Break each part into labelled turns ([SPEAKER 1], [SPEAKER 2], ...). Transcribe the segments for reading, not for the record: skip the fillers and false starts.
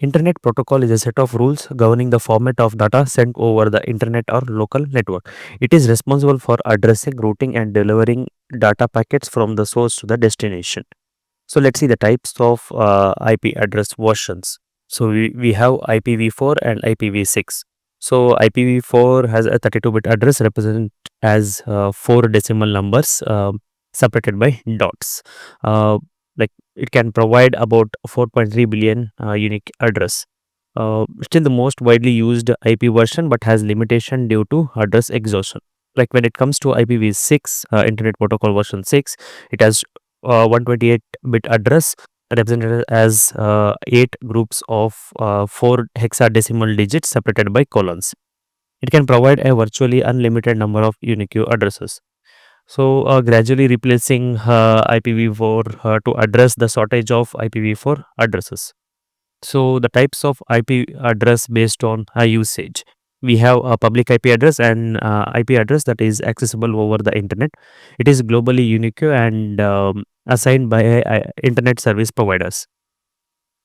[SPEAKER 1] Internet protocol is a set of rules governing the format of data sent over the internet or local network. It is responsible for addressing, routing, and delivering data packets from the source to the destination. So let's see the types of IP address versions. So we have IPv4 and IPv6. So IPv4 has a 32-bit address represented as four decimal numbers separated by dots. Uh, like it can provide about 4.3 billion unique address. Still the most widely used IP version, but has limitation due to address exhaustion. Like when it comes to IPv6, Internet Protocol version 6, it has 128-bit address represented as 8 groups of 4 hexadecimal digits separated by colons. It can provide a virtually unlimited number of unique addresses. So, gradually replacing IPv4 to address the shortage of IPv4 addresses. So, the types of IP address based on usage. We have a public IP address and IP address that is accessible over the internet. It is globally unique and assigned by internet service providers.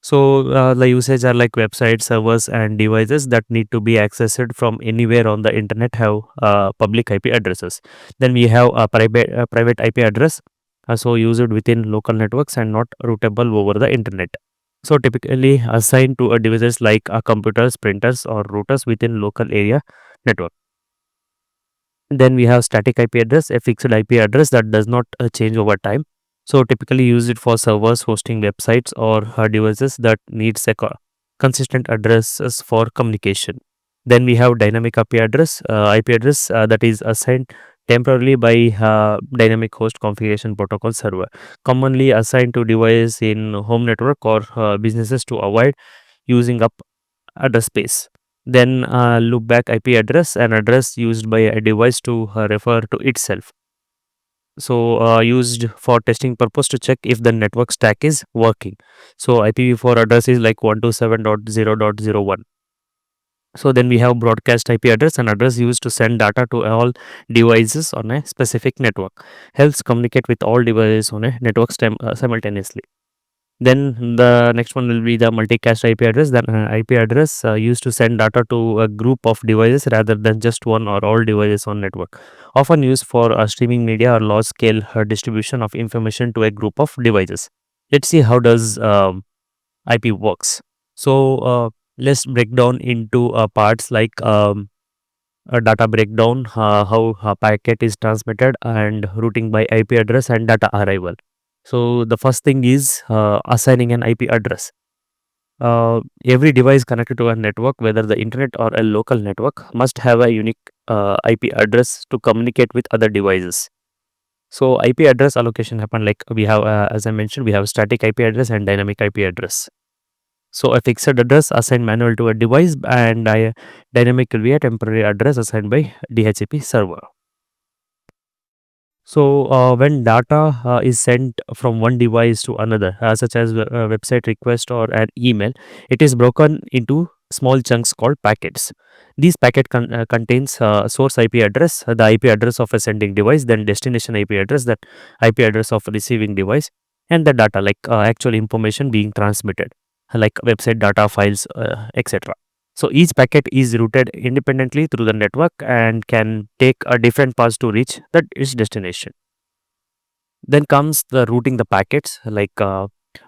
[SPEAKER 1] So, the usage are like websites, servers, and devices that need to be accessed from anywhere on the internet have public IP addresses. Then we have a private IP address, so used within local networks and not routable over the internet. So, typically assigned to a devices like computers, printers, or routers within local area network. Then we have static IP address, a fixed IP address that does not change over time. So typically use it for servers hosting websites or devices that needs a consistent addresses for communication. Then we have dynamic IP address that is assigned temporarily by dynamic host configuration protocol server, commonly assigned to device in home network or businesses to avoid using up address space. Then loopback IP address, an address used by a device to refer to itself. So used for testing purpose to check if the network stack is working. So IPv4 address is like 127.0.0.1. So then we have broadcast IP address, an address used to send data to all devices on a specific network. Helps communicate with all devices on a network simultaneously. Then the next one will be the multicast IP address. Then IP address used to send data to a group of devices rather than just one or all devices on network. Often used for streaming media or large scale distribution of information to a group of devices. Let's see how does IP works. So let's break down into parts like a data breakdown, how a packet is transmitted, and routing by IP address and data arrival. So the first thing is assigning an IP address. Every device connected to a network, whether the internet or a local network, must have a unique IP address to communicate with other devices. So IP address allocation happen like we have, as I mentioned, we have static IP address and dynamic IP address. So a fixed address assigned manual to a device, and dynamic will be a temporary address assigned by DHCP server. So when data is sent from one device to another, such as a website request or an email, it is broken into small chunks called packets. These packet contains source IP address, the IP address of a sending device, then destination IP address, that IP address of receiving device, and the data like actual information being transmitted, like website data files, etc. So each packet is routed independently through the network and can take a different paths to reach its destination. Then comes the routing the packets. Like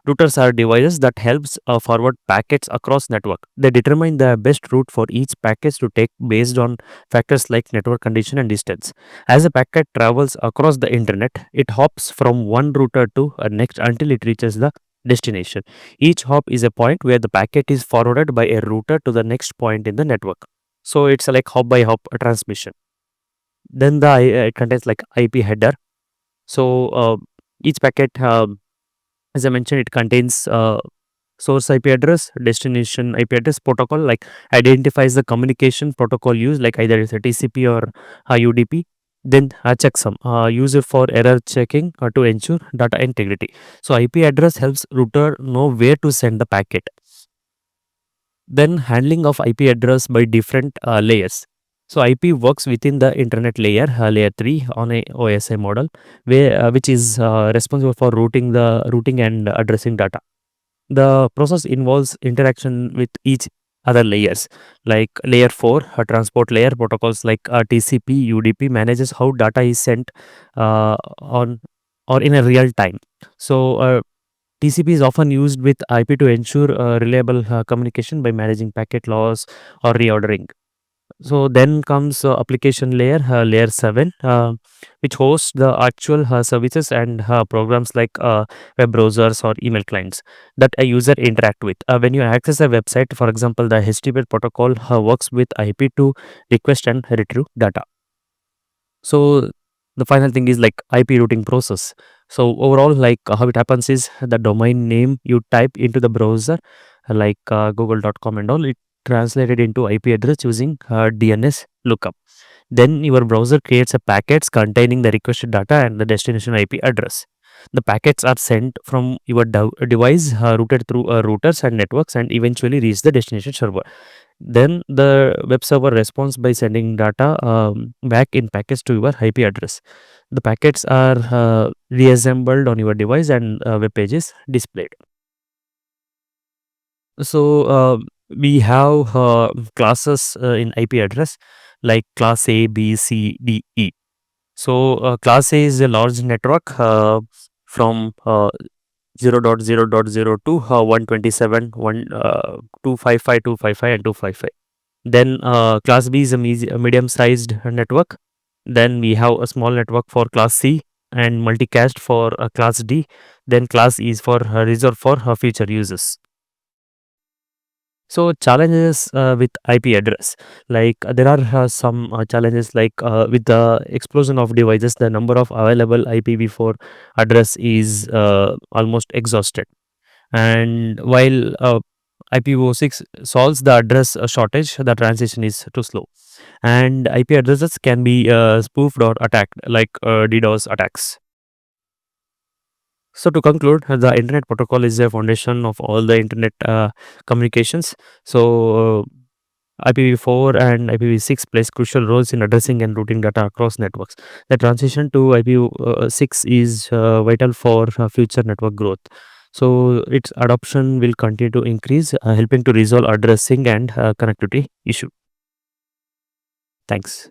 [SPEAKER 1] routers are devices that helps forward packets across network. They determine the best route for each package to take based on factors like network condition and distance. As a packet travels across the internet, it hops from one router to a next until it reaches the destination. Each hop is a point where the packet is forwarded by a router to the next point in the network. So it's like hop by hop transmission. Then it contains like IP header. So each packet, as I mentioned, it contains source IP address, destination IP address, protocol, like identifies the communication protocol used, like either it's a TCP or UDP. Then checksum, used for error checking or to ensure data integrity. So IP address helps router know where to send the packet. Then handling of IP address by different layers. So IP works within the internet layer, layer 3 on a OSI model, which is responsible for routing and addressing data. The process involves interaction with each other layers, like layer 4, a transport layer. Protocols like TCP, UDP manages how data is sent on or in a real time. So TCP is often used with IP to ensure reliable communication by managing packet loss or reordering. So then comes application layer, layer 7, which hosts the actual services and programs like web browsers or email clients that a user interact with. When you access a website, for example, the HTTP protocol works with IP to request and retrieve data. So the final thing is like IP routing process. So overall, like how it happens is the domain name you type into the browser, like google.com and all, it translated into IP address using DNS lookup. Then your browser creates a packets containing the requested data and the destination IP address. The packets are sent from your device, routed through routers and networks, and eventually reach the destination server. Then the web server responds by sending data back in packets to your IP address. The packets are reassembled on your device and web pages displayed. So we have classes in IP address like class A, B, C, D, E. So class A is a large network from 0.0.0 to 127, 255, 255, and 255. Then class B is a medium-sized network. Then we have a small network for class C and multicast for class D. Then class E is for reserved for future users. So challenges with IP address, like there are some challenges like with the explosion of devices, the number of available IPv4 address is almost exhausted. And while IPv6 solves the address shortage, the transition is too slow. And IP addresses can be spoofed or attacked, like DDoS attacks. So to conclude, the internet protocol is the foundation of all the internet communications. So IPv4 and IPv6 plays crucial roles in addressing and routing data across networks. The transition to IPv6 is vital for future network growth. So its adoption will continue to increase, helping to resolve addressing and connectivity issue. Thanks.